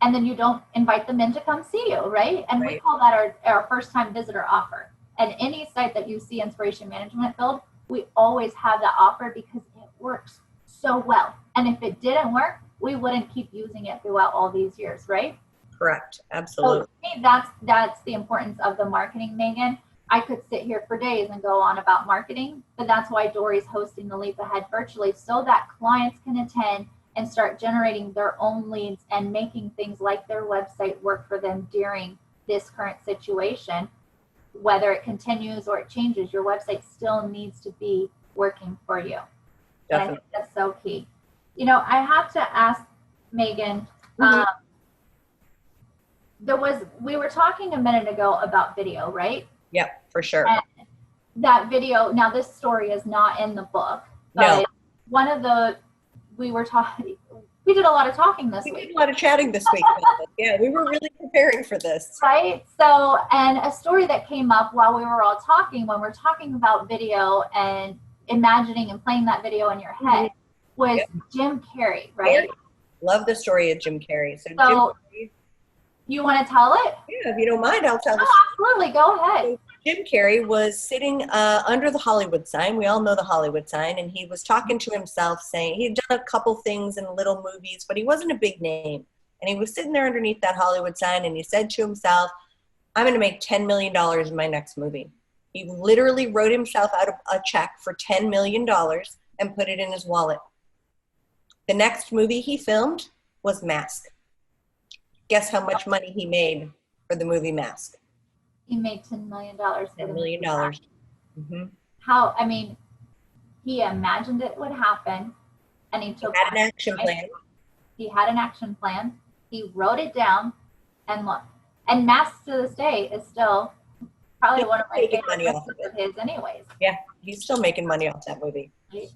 And then you don't invite them in to come see you, right? And we call that our first time visitor offer. And any site that you see InSPAration Management build, we always have that offer because it works so well. And if it didn't work, we wouldn't keep using it throughout all these years, right? Correct. Absolutely. So to me, that's the importance of the marketing, Meaghan. I could sit here for days and go on about marketing, but that's why Dori's hosting the Leap Ahead virtually, so that clients can attend and start generating their own leads and making things like their website work for them during this current situation. Whether it continues or it changes, your website still needs to be working for you. And I think that's so key. You know, I have to ask Meaghan, we were talking a minute ago about video, right? Yep, for sure. And that video, now this story is not in the book, but no. We did a lot of talking this week. We did a lot of chatting this week. Yeah, we were really preparing for this. Right? So, and a story that came up while we were all talking, when we're talking about video and imagining and playing that video in your head, was Jim Carrey, right? Yeah. Love the story of Jim Carrey. So Jim Carrey, you want to tell it? Yeah, if you don't mind, I'll tell it. Oh, absolutely. Go ahead. So Jim Carrey was sitting under the Hollywood sign. We all know the Hollywood sign. And he was talking to himself, saying he'd done a couple things in little movies, but he wasn't a big name. And he was sitting there underneath that Hollywood sign, and he said to himself, I'm going to make $10 million in my next movie. He literally wrote himself out a check for $10 million and put it in his wallet. The next movie he filmed was Mask. Guess how much money he made for the movie Mask? He made $10 million. $10 million. Mm-hmm. How, I mean, he imagined it would happen, and he took had an action plan. He had an action plan. He wrote it down, and look. And Mask to this day is still probably one of my favorite movies of his anyways. Yeah, he's still making money off that movie. Right?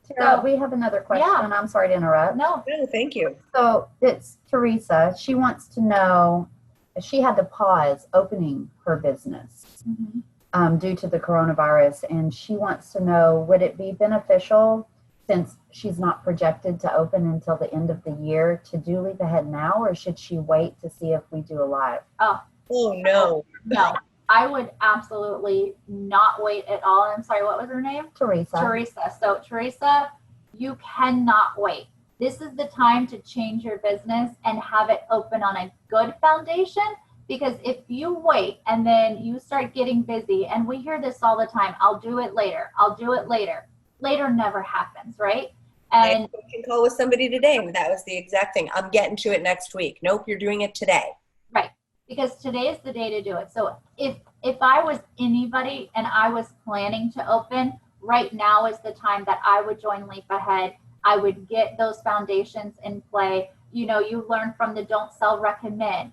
Tara, we have another question. Yeah. I'm sorry to interrupt. No, thank you. So it's Teresa. She wants to know, she had to pause opening her business due to the coronavirus, and she wants to know, would it be beneficial, since she's not projected to open until the end of the year, to do Leap Ahead now, or should she wait to see if we do a live? Oh no. No. I would absolutely not wait at all. I'm sorry, what was her name? Teresa. So Teresa, you cannot wait. This is the time to change your business and have it open on a good foundation, because if you wait and then you start getting busy, and we hear this all the time, I'll do it later. Later never happens, right? And I had a coaching call with somebody today, and that was the exact thing. I'm getting to it next week. Nope, you're doing it today. Right. Because today is the day to do it. So if I was anybody and I was planning to open, right now is the time that I would join Leap Ahead. I would get those foundations in play. You know, you learn from the Don't Sell, Recommend,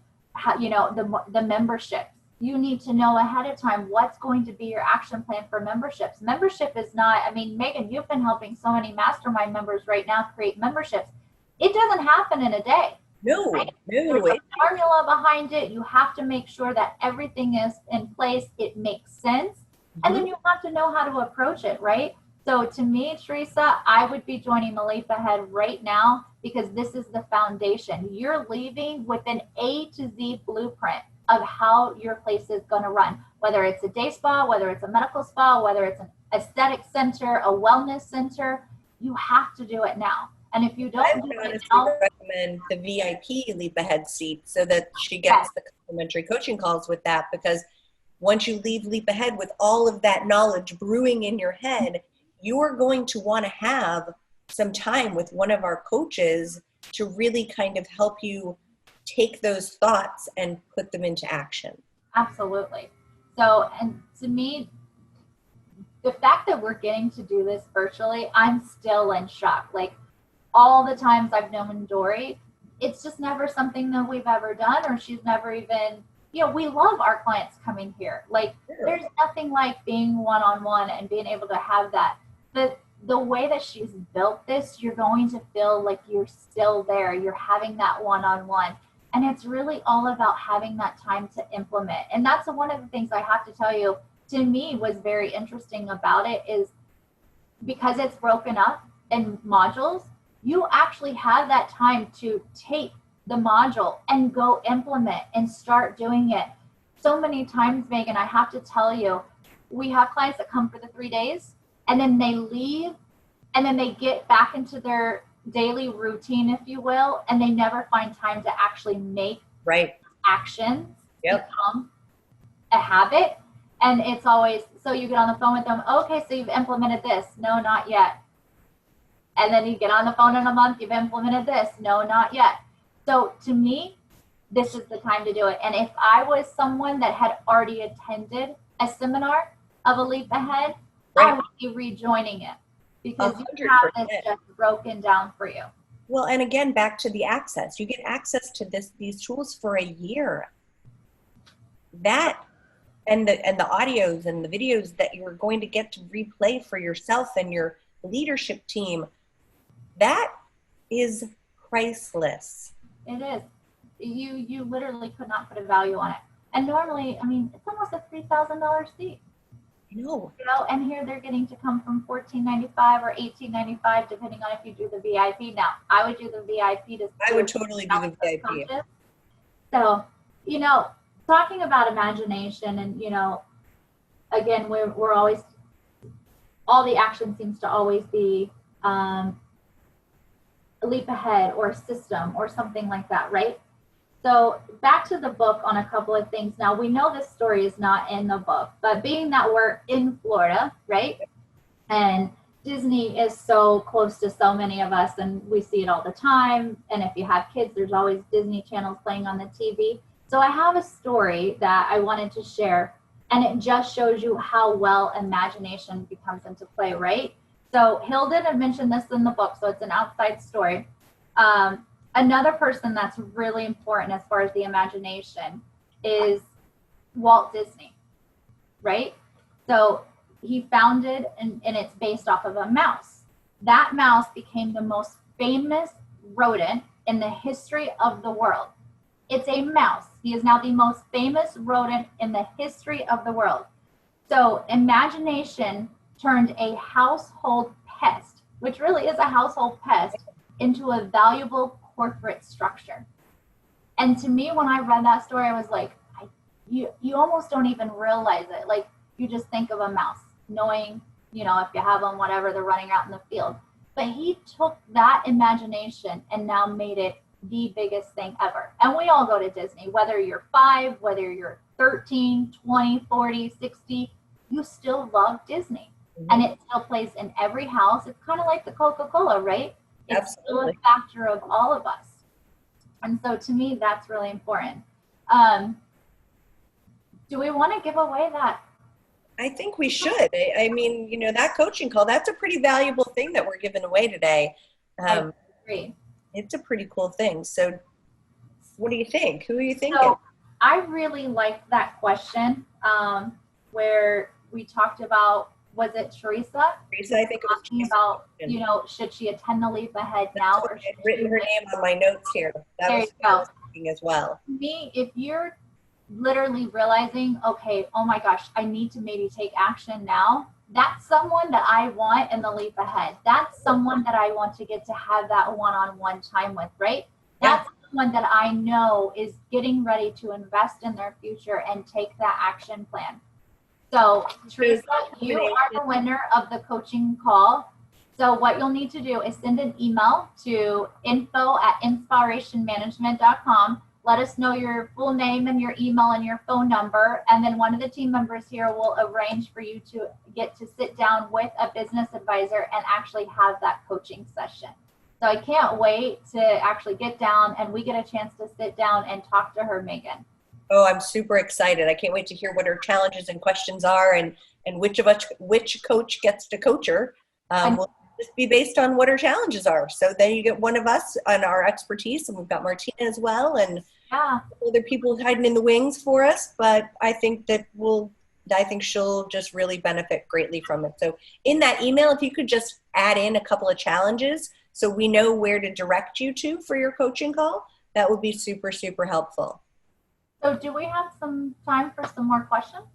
you know, the memberships. You need to know ahead of time what's going to be your action plan for memberships. Membership is not, I mean, Meaghan, you've been helping so many mastermind members right now create memberships. It doesn't happen in a day. No, right? no. There's a formula behind it. You have to make sure that everything is in place. It makes sense. And then you have to know how to approach it, right? So to me, Teresa, I would be joining the Leap Ahead right now, because this is the foundation. You're leaving with an A to Z blueprint of how your place is going to run, whether it's a day spa, whether it's a medical spa, whether it's an aesthetic center, a wellness center. You have to do it now. And if you don't, I would honestly recommend the VIP Leap Ahead seat, so that she gets the complimentary coaching calls with that, because once you leave Leap Ahead with all of that knowledge brewing in your head, you are going to want to have some time with one of our coaches to really kind of help you take those thoughts and put them into action. Absolutely. So, and to me, the fact that we're getting to do this virtually, I'm still in shock. Like, all the times I've known Dori, it's just never something that we've ever done, or she's never even, you know, we love our clients coming here. Like, there's nothing like being one-on-one and being able to have that. The way that she's built this, you're going to feel like you're still there. You're having that one-on-one. And it's really all about having that time to implement. And that's one of the things I have to tell you, to me, was very interesting about it, is because it's broken up in modules, you actually have that time to take the module and go implement and start doing it. So many times, Meaghan, I have to tell you, we have clients that come for the 3 days, and then they leave, and then they get back into their daily routine, if you will, and they never find time to actually make actions become a habit. And it's always, so you get on the phone with them, okay, so you've implemented this. No, not yet. And then you get on the phone in a month, you've implemented this. No, not yet. So to me, this is the time to do it. And if I was someone that had already attended a seminar of a Leap Ahead, I would be rejoining it because 100%. you have this just broken down for you. Well, and again, back to the access. You get access to these tools for a year. That and the audios and the videos that you're going to get to replay for yourself and your leadership team, that is priceless. It is. You literally could not put a value on it. And normally, I mean, it's almost a $3,000 seat. No. You know, and here they're getting to come from $14.95 or $18.95, depending on if you do the VIP. Now, I would do the VIP. I would totally do the VIP. Coaches. So, you know, talking about imagination, and you know, again, we're always, all the action seems to always be a leap ahead or a system or something like that, right? So back to the book on a couple of things. Now, we know this story is not in the book, but being that we're in Florida, right? And Disney is so close to so many of us, and we see it all the time. And if you have kids, there's always Disney channels playing on the TV. So I have a story that I wanted to share, and it just shows you how well imagination becomes into play, right? So Hill didn't mention this in the book, so it's an outside story. Another person that's really important as far as the imagination is Walt Disney, right? So he founded, and it's based off of a mouse. That mouse became the most famous rodent in the history of the world. It's a mouse. He is now the most famous rodent in the history of the world. So imagination turned a household pest, which really is a household pest, into a valuable corporate structure. And to me, when I read that story, I was like, you almost don't even realize it. Like, you just think of a mouse, knowing, you know, if you have them, whatever, they're running out in the field. But he took that imagination and now made it the biggest thing ever. And we all go to Disney, whether you're 5, whether you're 13, 20, 40, 60, you still love Disney. Mm-hmm. And it still plays in every house. It's kind of like the Coca-Cola, right? It's Absolutely. still a factor of all of us. And so to me, that's really important. Do we want to give away that? I think we should. I mean, you know, that coaching call, that's a pretty valuable thing that we're giving away today. I agree. It's a pretty cool thing. So what do you think? Who are you thinking? So I really liked that question where we talked about, was it Teresa? Teresa, I think it was talking about, you know, should she attend the Leap Ahead now? Or should I've written her name on my notes here. That there was you go. thinking as well. To me, if you're literally realizing, okay, oh my gosh, I need to maybe take action now, that's someone that I want in the Leap Ahead. That's someone that I want to get to have that one-on-one time with, right? That's someone that I know is getting ready to invest in their future and take that action plan. So, Teresa, you are the winner of the coaching call. So what you'll need to do is send an email to info@inspirationmanagement.com. Let us know your full name and your email and your phone number. And then one of the team members here will arrange for you to get to sit down with a business advisor and actually have that coaching session. So I can't wait to actually get down and we get a chance to sit down and talk to her, Meaghan. Oh, I'm super excited. I can't wait to hear what her challenges and questions are and which coach gets to coach her. Will just be based on what her challenges are. So then you get one of us on our expertise, and we've got Martina as well, and other people hiding in the wings for us. But I think she'll just really benefit greatly from it. So in that email, if you could just add in a couple of challenges so we know where to direct you to for your coaching call, that would be super, super helpful. So do we have some time for some more questions?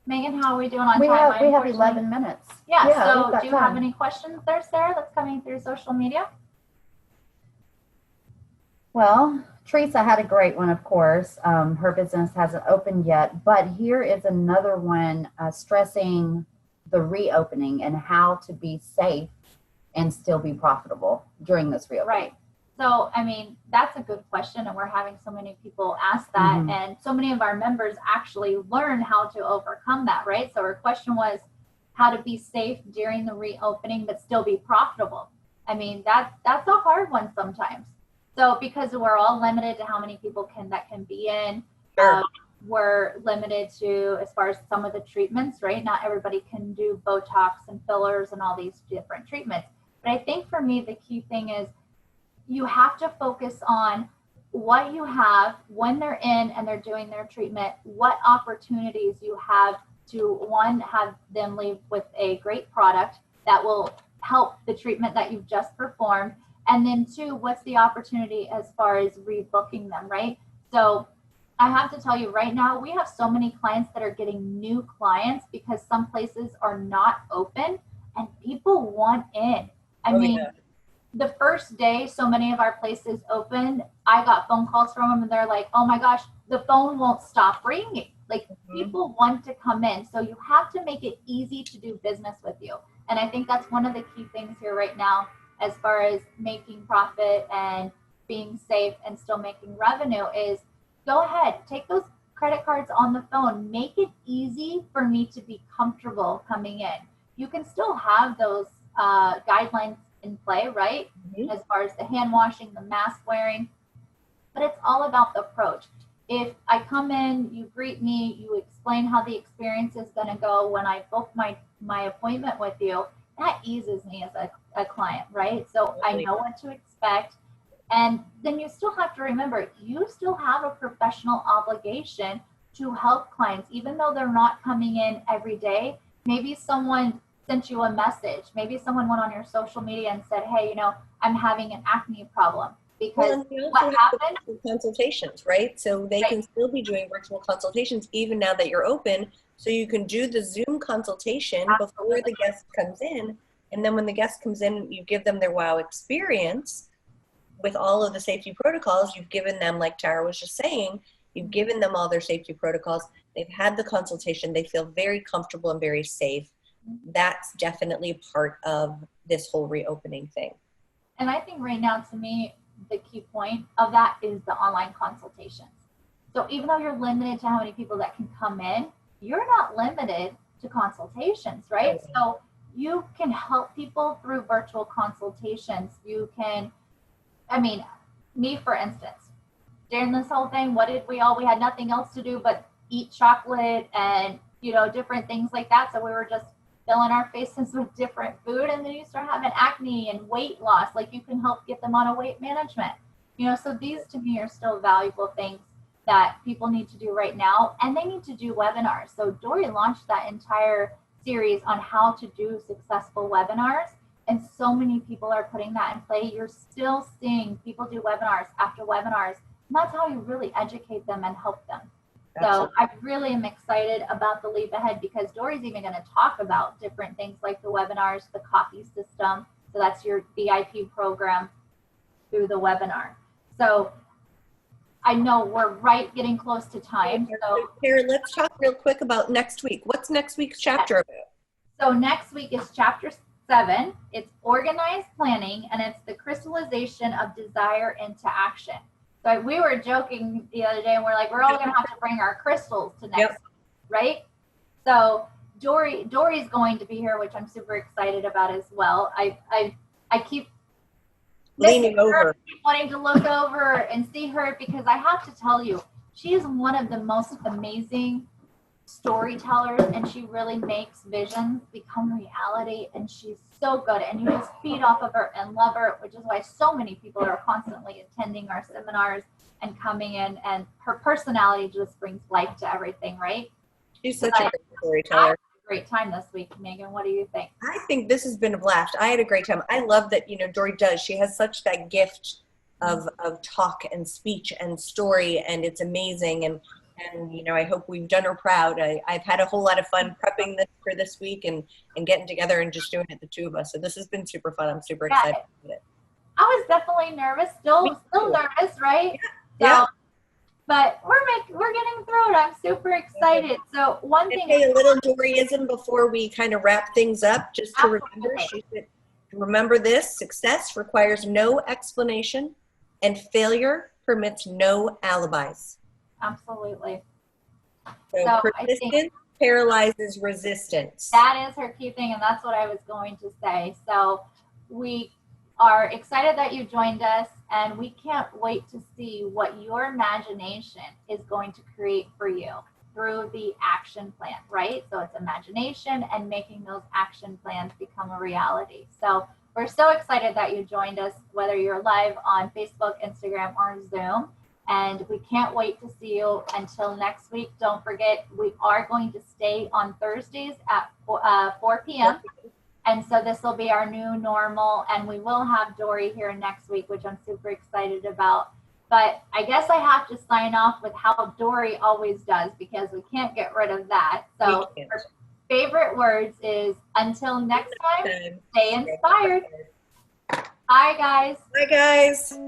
Meaghan, how are we doing on time? We have 11 minutes. Yeah, so do you have any questions there, Sarah, that's coming through social media? Well, Teresa had a great one, of course. Her business hasn't opened yet, but here is another one stressing the reopening and how to be safe and still be profitable during this reopening. Right. So, I mean, that's a good question, and we're having so many people ask that, and so many of our members actually learn how to overcome that, right? So her question was, how to be safe during the reopening but still be profitable. I mean, that's a hard one sometimes. So because we're all limited to how many people that can be in, Sure. we're limited to as far as some of the treatments, right? Not everybody can do Botox and fillers and all these different treatments. But I think for me, the key thing is you have to focus on what you have when they're in and they're doing their treatment, what opportunities you have to, one, have them leave with a great product that will help the treatment that you've just performed. And then two, what's the opportunity as far as rebooking them, right? So I have to tell you right now, we have so many clients that are getting new clients because some places are not open and people want in. I mean, yeah. The first day so many of our places opened, I got phone calls from them and they're like, oh my gosh, the phone won't stop ringing. Like people want to come in. So you have to make it easy to do business with you. And I think that's one of the key things here right now, as far as making profit and being safe and still making revenue, is go ahead, take those credit cards on the phone, make it easy for me to be comfortable coming in. You can still have those guidelines in play, right? As far as the hand washing, the mask wearing, but it's all about the approach. If I come in, you greet me, you explain how the experience is going to go when I book my appointment with you, that eases me as a client, right? So I know what to expect. And then you still have to remember, you still have a professional obligation to help clients, even though they're not coming in every day. Maybe someone sent you a message. Maybe someone went on your social media and said, hey, I'm having an acne problem. Because what happened? Consultations, right? So they can still be doing virtual consultations even now that you're open. So you can do the Zoom consultation before the guest comes in. And then when the guest comes in, you give them their wow experience with all of the safety protocols. You've given them, like Tara was just saying, you've given them all their safety protocols. They've had the consultation. They feel very comfortable and very safe. That's definitely part of this whole reopening thing. And I think right now, to me, the key point of that is the online consultations. So even though you're limited to how many people that can come in, you're not limited to consultations, right? Okay. So you can help people through virtual consultations. You can, me, for instance, during this whole thing, we had nothing else to do but eat chocolate and, different things like that. So we were just filling our faces with different food, and then you start having acne and weight loss. Like, you can help get them on a weight management. So these to me are still valuable things that people need to do right now, and they need to do webinars. So Dori launched that entire series on how to do successful webinars, and so many people are putting that in play. You're still seeing people do webinars after webinars, and that's how you really educate them and help them. Absolutely. So I really am excited about the leap ahead, because Dori's even going to talk about different things like the webinars, the copy system. So that's your VIP program through the webinar. So I know we're getting close to time. So Tara, let's talk real quick about next week. What's next week's chapter about? So next week is chapter 7. It's organized planning, and it's the crystallization of desire into action. So we were joking the other day, and we're like, we're all going to have to bring our crystals to next week, right? So Dori's going to be here, which I'm super excited about as well. I keep leaning over, wanting to look over and see her, because I have to tell you, she is one of the most amazing storytellers, and she really makes visions become reality, and she's so good, and you just feed off of her and love her, which is why so many people are constantly attending our seminars and coming in, and her personality just brings life to everything, right? She's such a great storyteller. Great time this week. Meaghan, what do you think? I think this has been a blast. I had a great time. I love that, Dori does. She has such that gift of talk and speech and story, and it's amazing. And I hope we've done her proud. I've had a whole lot of fun prepping this for this week and getting together and just doing it, the two of us. So this has been super fun. I'm super excited about it. I was definitely nervous, still nervous, right? Yeah. But we're getting through it. I'm super excited. So one thing. Okay, a little Doriism before we kind of wrap things up, just to remember. She said, remember this: success requires no explanation, and failure permits no alibis. Absolutely. So persistence, paralyzes resistance. That is her key thing, and that's what I was going to say. So we are excited that you joined us, and we can't wait to see what your imagination is going to create for you through the action plan, right? So it's imagination and making those action plans become a reality. So we're so excited that you joined us, whether you're live on Facebook, Instagram, or Zoom. And we can't wait to see you until next week. Don't forget, we are going to stay on Thursdays at 4 p.m. And so this will be our new normal. And we will have Dori here next week, which I'm super excited about. But I guess I have to sign off with how Dori always does, because we can't get rid of that. So her favorite words is, until next time, stay inspired. Bye, guys. Bye, guys.